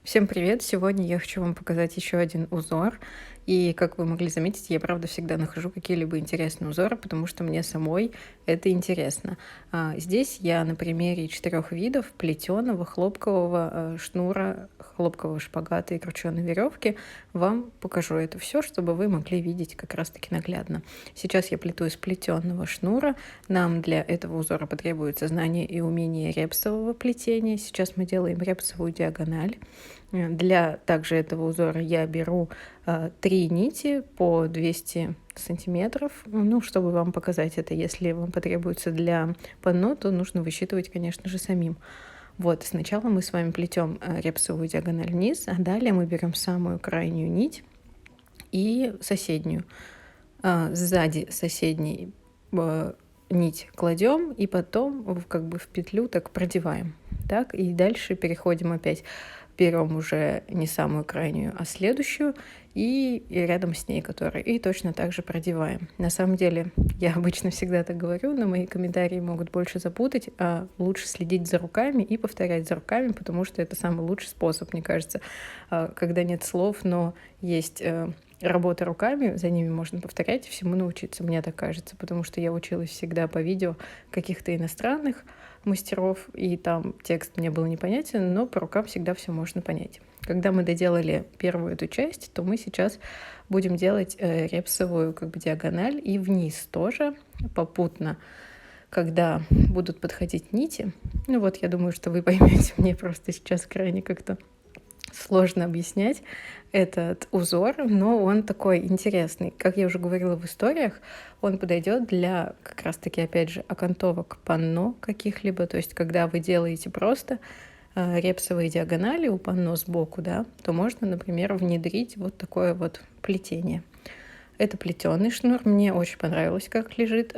Всем привет! Сегодня я хочу вам показать еще один узор. И, как вы могли заметить, я, правда, всегда нахожу какие-либо интересные узоры, потому что мне самой это интересно. Здесь я на примере 4 видов плетеного хлопкового шнура, хлопкового шпагата и крученой веревки вам покажу это все, чтобы вы могли видеть как раз-таки наглядно. Сейчас я плету из плетеного шнура. Нам для этого узора потребуется знание и умение репсового плетения. Сейчас мы делаем репсовую диагональ. Для также этого узора я беру 3 нити по 200 сантиметров, ну, чтобы вам показать это. Если вам потребуется для панно, то нужно высчитывать, конечно же, самим. Вот, сначала мы с вами плетем репсовую диагональ вниз, а далее мы берем самую крайнюю нить и соседнюю. Сзади соседней нить кладем и потом как бы в петлю так продеваем. Так, и дальше переходим опять. Берем уже не самую крайнюю, а следующую, и рядом с ней которая, и точно так же продеваем. На самом деле, я обычно всегда так говорю, но мои комментарии могут больше запутать, а лучше следить за руками и повторять за руками, потому что это самый лучший способ, мне кажется, когда нет слов, но есть работа руками, за ними можно повторять и всему научиться, мне так кажется, потому что я училась всегда по видео каких-то иностранных мастеров, и там текст мне был непонятен, но по рукам всегда все можно понять. Когда мы доделали первую эту часть, то мы сейчас будем делать репсовую как бы диагональ и вниз тоже попутно, когда будут подходить нити. Ну вот, я думаю, что вы поймете, мне просто сейчас крайне как-то сложно объяснять этот узор, но он такой интересный. Как я уже говорила в историях, он подойдет для как раз-таки, опять же, окантовок панно каких-либо. То есть, когда вы делаете просто репсовые диагонали у панно сбоку, да, то можно, например, внедрить вот такое вот плетение. Это плетеный шнур. Мне очень понравилось, как лежит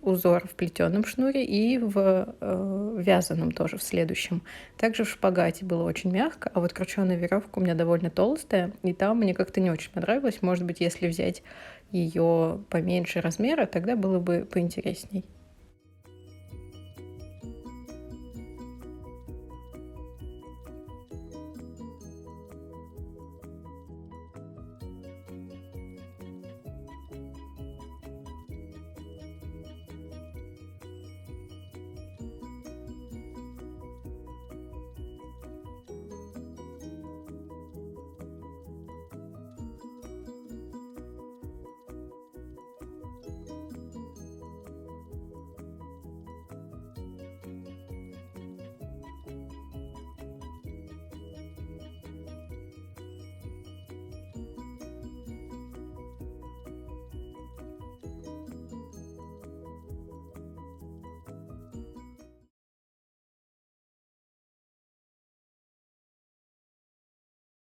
узор в плетеном шнуре и в вязаном тоже в следующем. Также в шпагате было очень мягко, а вот крученая веревка у меня довольно толстая, и там мне как-то не очень понравилось. Может быть, если взять ее поменьше размера, тогда было бы поинтересней.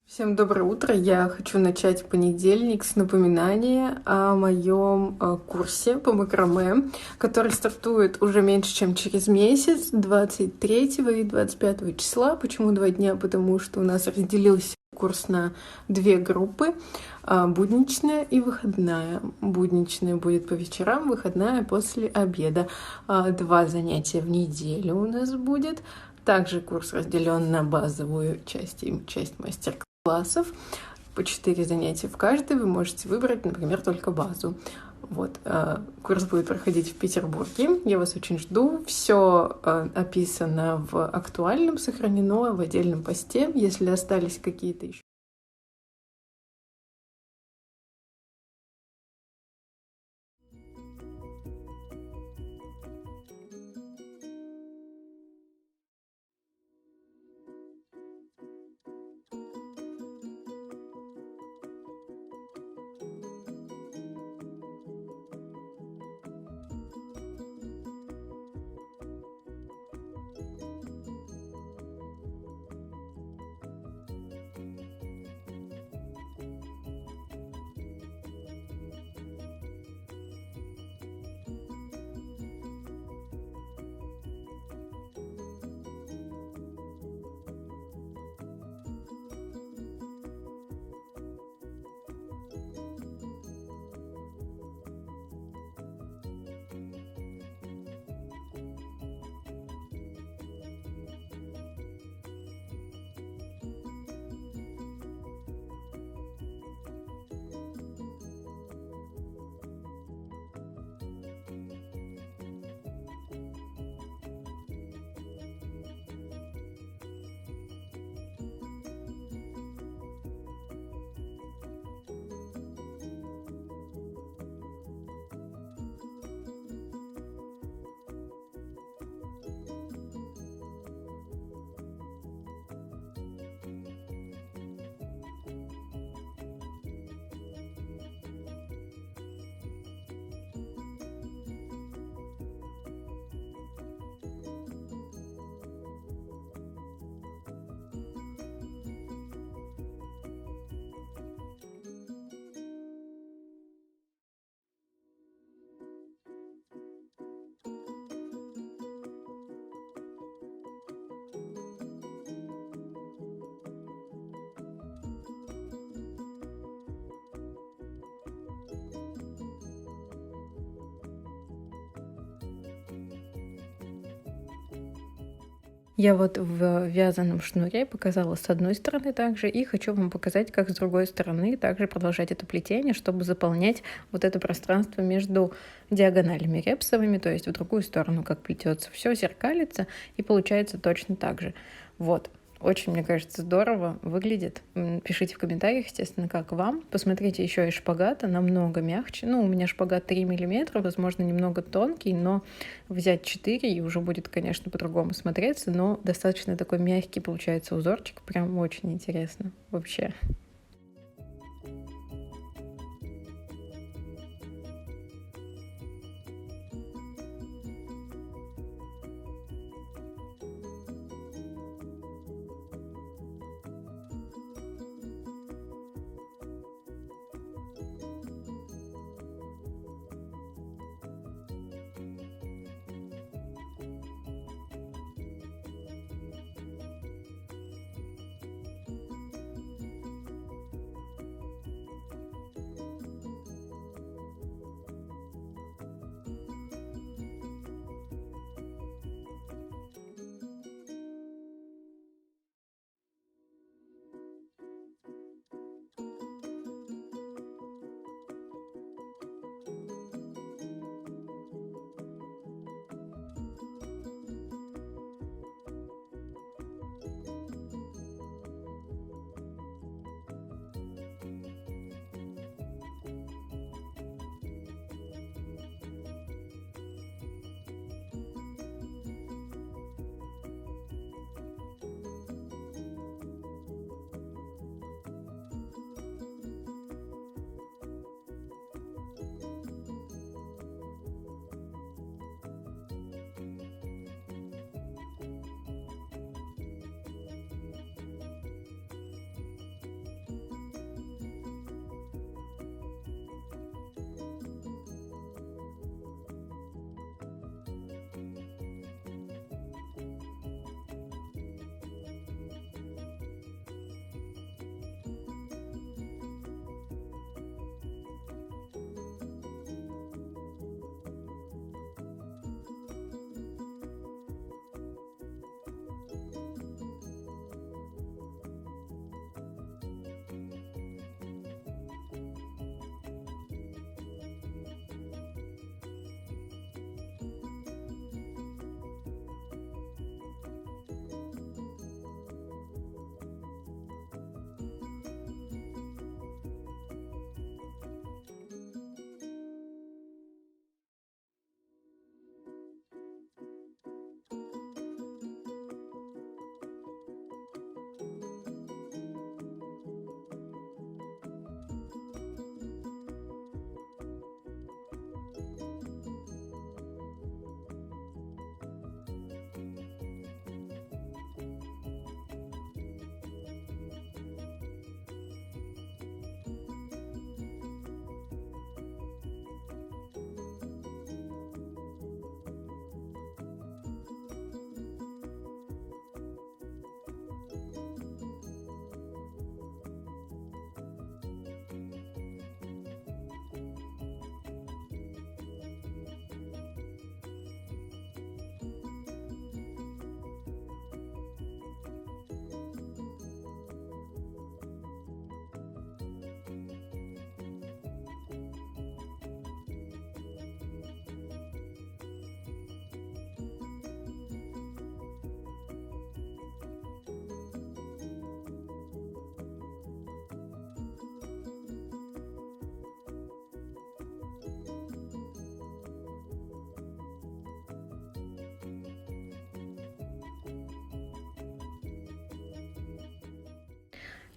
Всем доброе утро! Я хочу начать понедельник с напоминания о моем курсе по макраме, который стартует уже меньше, чем через месяц, 23 и 25 числа. Почему 2 дня? Потому что у нас разделился курс на 2 группы, будничная и выходная. Будничная будет по вечерам, выходная после обеда. 2 занятия в неделю у нас будет. Также курс разделен на базовую часть и часть мастер-классов. По 4 занятия в каждой. Вы можете выбрать, например, только базу. Вот. Курс будет проходить в Петербурге. Я вас очень жду. Все описано в актуальном, сохранено в отдельном посте. Если остались какие-то еще Я вот в вязаном шнуре показала с одной стороны также, и хочу вам показать, как с другой стороны также продолжать это плетение, чтобы заполнять вот это пространство между диагоналями репсовыми, то есть в другую сторону, как плетется. Все зеркалится и получается точно так же. Вот. Очень, мне кажется, здорово выглядит. Пишите в комментариях, естественно, как вам. Посмотрите еще и шпагата, намного мягче. Ну, у меня шпагат 3 миллиметра, возможно, немного тонкий, но взять 4 и уже будет, конечно, по-другому смотреться, но достаточно такой мягкий получается узорчик. Прям очень интересно вообще.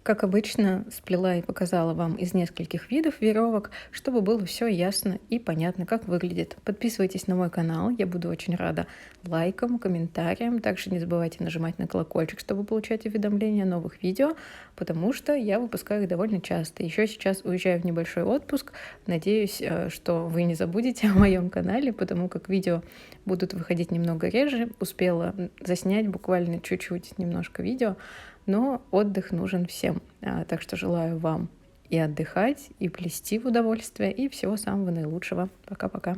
Как обычно, сплела и показала вам из нескольких видов веревок, чтобы было все ясно и понятно, как выглядит. Подписывайтесь на мой канал, я буду очень рада лайкам, комментариям. Также не забывайте нажимать на колокольчик, чтобы получать уведомления о новых видео, потому что я выпускаю их довольно часто. Еще сейчас уезжаю в небольшой отпуск. Надеюсь, что вы не забудете о моем канале, потому как видео будут выходить немного реже. Успела заснять буквально чуть-чуть, немножко видео, но отдых нужен всем. Так что желаю вам и отдыхать, и плести в удовольствие, и всего самого наилучшего. Пока-пока.